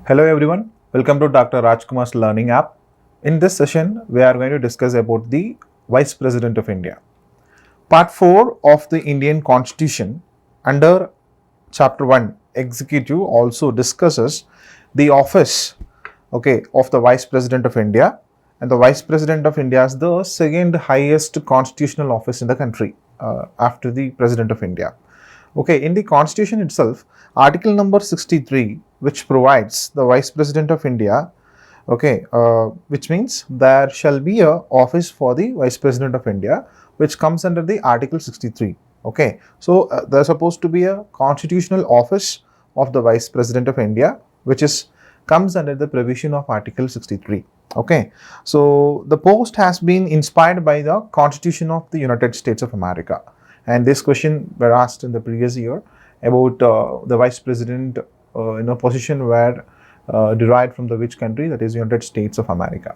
Hello everyone, welcome to Dr. Rajkumar's Learning app. In this session, we are going to discuss about the Vice President of India. Part 4 of the Indian Constitution under Chapter 1 Executive also discusses the office of the Vice President of India, and the Vice President of India is the second highest constitutional office in the country after the President of India. In the Constitution itself, Article number 63, which provides the Vice President of India, which means there shall be a office for the Vice President of India, which comes under the Article 63. There's supposed to be a constitutional office of the Vice President of India, which comes under the provision of Article 63. So the post has been inspired by the Constitution of the United States of America. And this question were asked in the previous year about the Vice President position were derived from the which country, that is United States of America.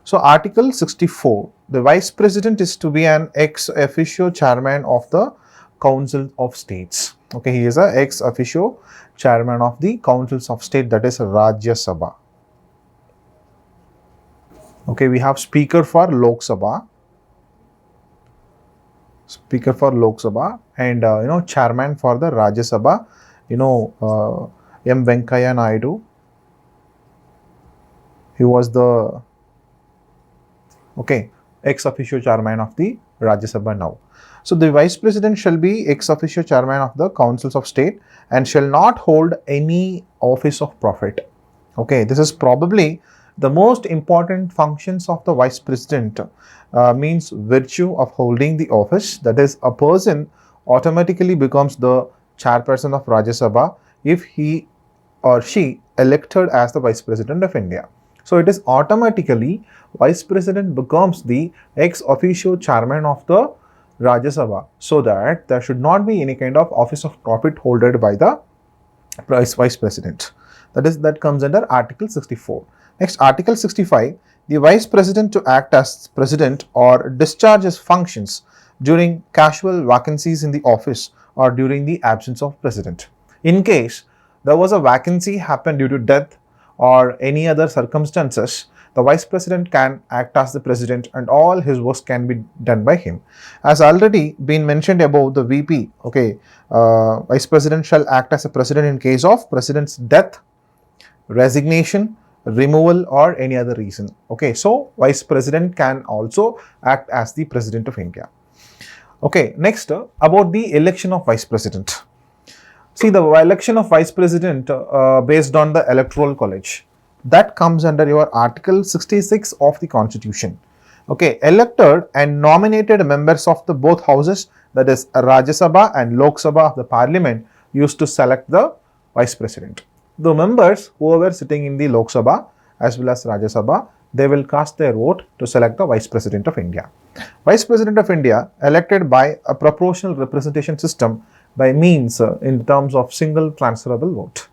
So Article 64, the Vice President is to be an ex officio chairman of the Council of States. He is a ex officio chairman of the Councils of State, that is Rajya Sabha. We have Speaker for Lok Sabha. And chairman for the Rajya Sabha, M. Venkaiah Naidu. He was the ex officio chairman of the Rajya Sabha now. So the Vice President shall be ex officio chairman of the Councils of State and shall not hold any office of profit. This is probably the most important functions of the Vice President. Means virtue of holding the office, that is, a person automatically becomes the chairperson of Rajya Sabha if he or she elected as the Vice President of India. So it is automatically Vice President becomes the ex officio chairman of the Rajya Sabha, so that there should not be any kind of office of profit holded by the Vice President. That comes under Article 64. Next, Article 65, the Vice President to act as President or discharge his functions during casual vacancies in the office or during the absence of President. In case there was a vacancy happened due to death or any other circumstances, the Vice President can act as the President and all his works can be done by him. As already been mentioned above, the VP, Vice President shall act as a President in case of President's death, resignation, removal or any other reason. So Vice President can also act as the President of India. Next, about the election of Vice President. See, the election of Vice President based on the Electoral College, that comes under your Article 66 of the Constitution. Elected and nominated members of the both houses, that is Rajya Sabha and Lok Sabha of the Parliament, used to select the Vice President. The members who were sitting in the Lok Sabha as well as Rajya Sabha, they will cast their vote to select the Vice President of India. Vice President of India elected by a proportional representation system by means in terms of single transferable vote.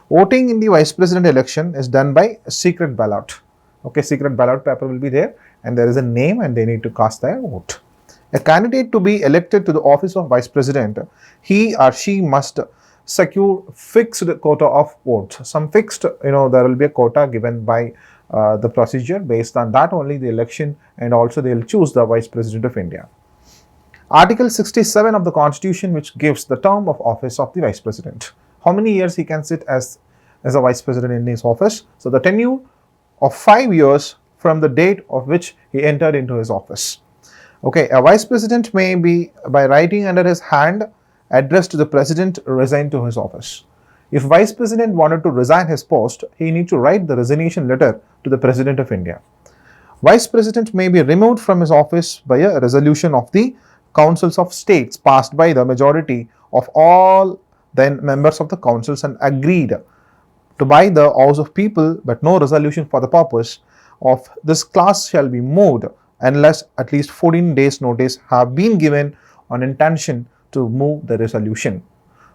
Voting in the Vice President election is done by a secret ballot. Secret ballot paper will be there and there is a name and they need to cast their vote. A candidate to be elected to the office of Vice President, he or she must secure fixed quota of votes. Some fixed, there will be a quota given by the procedure. Based on that only the election, and also they will choose the Vice President of India. Article 67 of the Constitution, which gives the term of office of the Vice President. How many years he can sit as a Vice President in his office? So the tenure of 5 years from the date of which he entered into his office. A Vice President may be, by writing under his hand, addressed to the President, resign to his office. If Vice President wanted to resign his post, he need to write the resignation letter to the President of India. Vice President may be removed from his office by a resolution of the Councils of States passed by the majority of all then members of the councils and agreed to by the House of People, but no resolution for the purpose of this class shall be moved unless at least 14 days notice have been given on intention to move the resolution.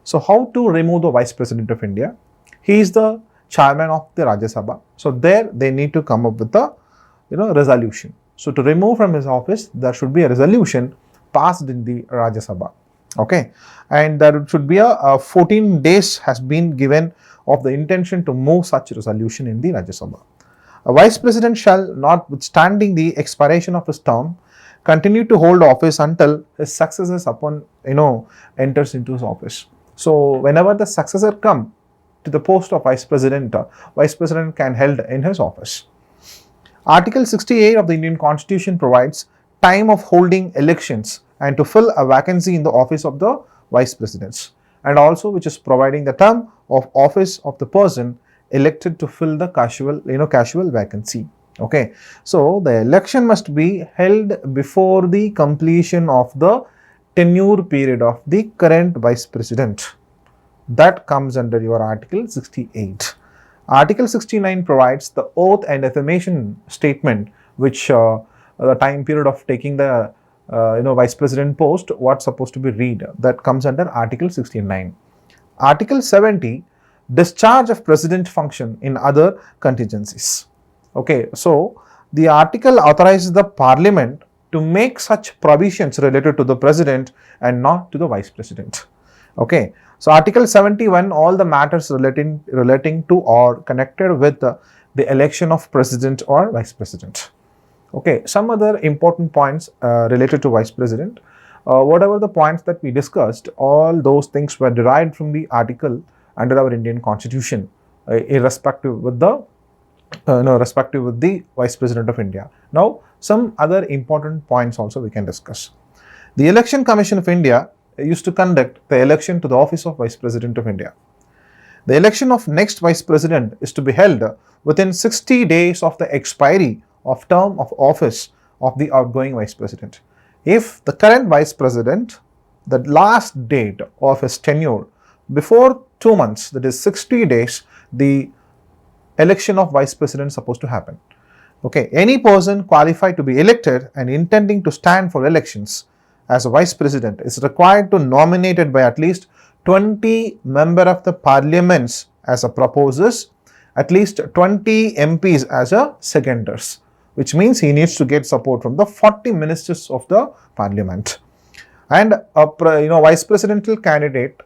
So how to remove the Vice President of India? He is the chairman of the Rajya Sabha. So there they need to come up with a resolution. So to remove from his office, there should be a resolution passed in the Rajya Sabha. Okay, and there should be a 14 days has been given of the intention to move such resolution in the Rajya Sabha. A vice president shall, notwithstanding the expiration of his term, continue to hold office until his successors upon enters into his office. So whenever the successor come to the post of vice president can held in his office. Article 68 of the Indian Constitution provides time of holding elections and to fill a vacancy in the office of the vice presidents, and also which is providing the term of office of the person elected to fill the casual vacancy. Okay, so the election must be held before the completion of the tenure period of the current vice president. That comes under your Article 68. Article 69 provides the oath and affirmation statement, which the time period of taking the vice president post, what's supposed to be read. That comes under Article 69. Article 70, discharge of president function in other contingencies. Okay, so the article authorizes the parliament to make such provisions related to the president and not to the vice president. Okay, so Article 71, all the matters relating to or connected with the election of president or vice president. Okay, some other important points related to vice president. Whatever the points that we discussed, all those things were derived from the article under our Indian Constitution, irrespective with the Vice President of India. Now, some other important points also we can discuss. The Election Commission of India used to conduct the election to the office of Vice President of India. The election of next Vice President is to be held within 60 days of the expiry of term of office of the outgoing Vice President. If the current Vice President, the last date of his tenure before 2 months, that is 60 days, the election of Vice President is supposed to happen. Okay, any person qualified to be elected and intending to stand for elections as a Vice President is required to nominated by at least 20 member of the parliaments as a proposers, at least 20 MPs as a seconders, which means he needs to get support from the 40 ministers of the parliament. And a vice presidential candidate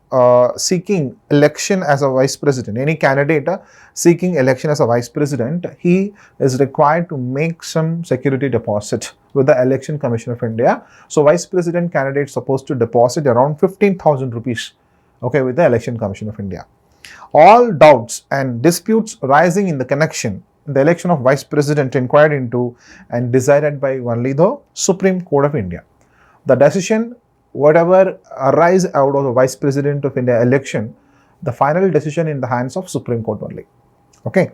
seeking election as a vice president, any candidate seeking election as a vice president, he is required to make some security deposit with the Election Commission of India. So vice president candidate is supposed to deposit around 15,000 rupees, okay, with the Election Commission of India. All doubts and disputes arising in the connection the election of vice president inquired into and decided by only the Supreme Court of India. The decision, whatever arise out of the Vice President of India election, the final decision in the hands of Supreme Court only. Okay.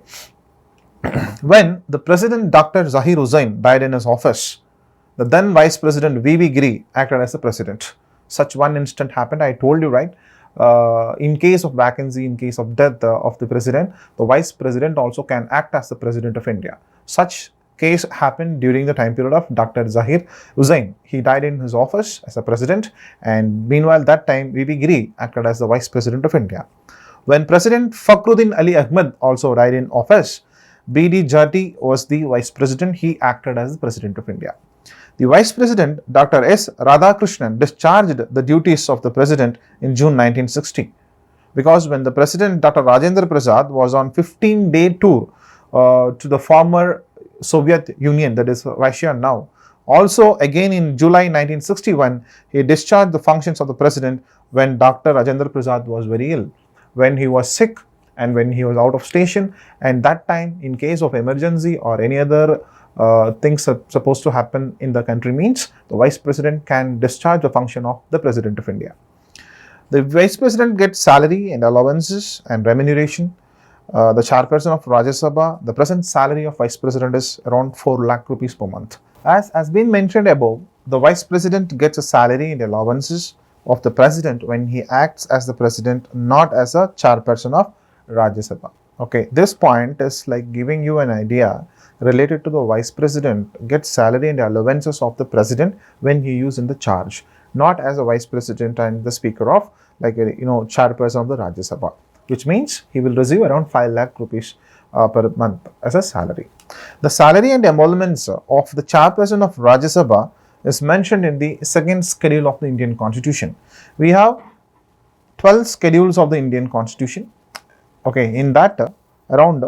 When the President Dr. Zahir Hussain died in his office, the then Vice President V.V. Giri acted as the President. Such one instant happened, I told you, right? In case of vacancy, in case of death of the President, the Vice President also can act as the President of India. Such case happened during the time period of Dr. Zahir Hussain. He died in his office as a president, and meanwhile that time V.V. Giri acted as the Vice President of India. When President Fakhruddin Ali Ahmed also died in office, B.D. Jati was the Vice President. He acted as the President of India. The Vice President, Dr. S. Radhakrishnan, discharged the duties of the President in June 1960. Because when the President, Dr. Rajendra Prasad, was on 15-day tour to the former Soviet Union, that is Russia now. Also, again in July 1961, he discharged the functions of the President when Dr. Rajendra Prasad was very ill, when he was sick and when he was out of station, and that time in case of emergency or any other things supposed to happen in the country means the Vice President can discharge the function of the President of India. The Vice President gets salary and allowances and remuneration. The chairperson of Rajya Sabha, the present salary of Vice President is around 4 lakh rupees per month. As has been mentioned above, the Vice President gets a salary and allowances of the President when he acts as the President, not as a chairperson of Rajya Sabha. Okay, this point is like giving you an idea related to the Vice President gets salary and allowances of the President when he is in the charge, not as a Vice President and the Speaker of chairperson of the Rajya Sabha, which means he will receive around 5 lakh rupees per month as a salary. The salary and emoluments of the chairperson of Rajya Sabha is mentioned in the second schedule of the Indian Constitution. We have 12 schedules of the Indian Constitution. Okay, in that around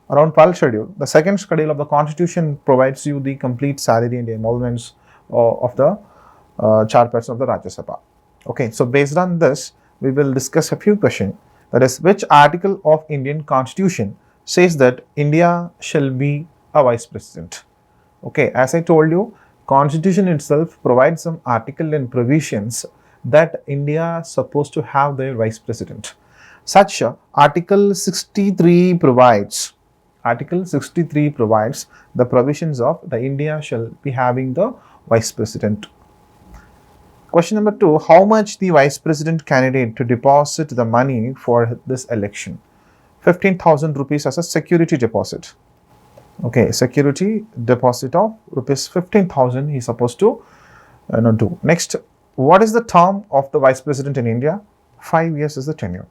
12 schedule, the second schedule of the Constitution provides you the complete salary and emoluments of the chairperson of the Rajya Sabha. Okay, so based on this, we will discuss a few questions. That is, which article of Indian Constitution says that India shall be a vice president? Okay, as I told you, Constitution itself provides some article and provisions that India is supposed to have their vice president. Such Article 63 provides the provisions of the India shall be having the vice president. Question number 2, how much the vice president candidate to deposit the money for this election? 15,000 rupees as a security deposit. Okay, security deposit of rupees 15,000 he is supposed to do. Next, what is the term of the vice president in India? 5 years is the tenure.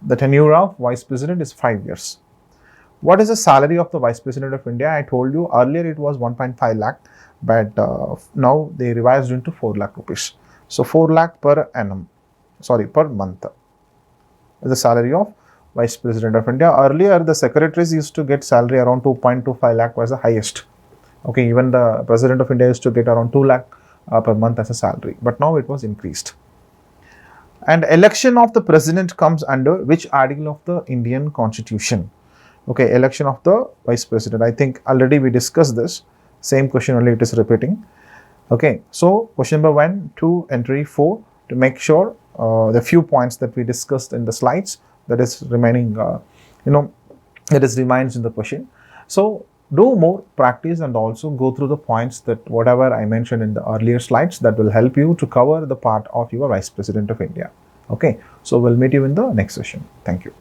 The tenure of vice president is 5 years. What is the salary of the vice president of India? I told you earlier it was 1.5 lakh, but now they revised into 4 lakh rupees. So 4 lakh per month is the salary of Vice President of India. Earlier, the secretaries used to get salary around 2.25 lakh was the highest. Okay, even the President of India used to get around 2 lakh per month as a salary, but now it was increased. And election of the president comes under which article of the Indian Constitution? Okay, election of the vice president. I think already we discussed this. Same question only it is repeating. Okay, so question number 1, 2, and 3, 4 to make sure the few points that we discussed in the slides that is remaining, that is remains in the question. So do more practice and also go through the points that whatever I mentioned in the earlier slides that will help you to cover the part of your Vice President of India. Okay, so we'll meet you in the next session. Thank you.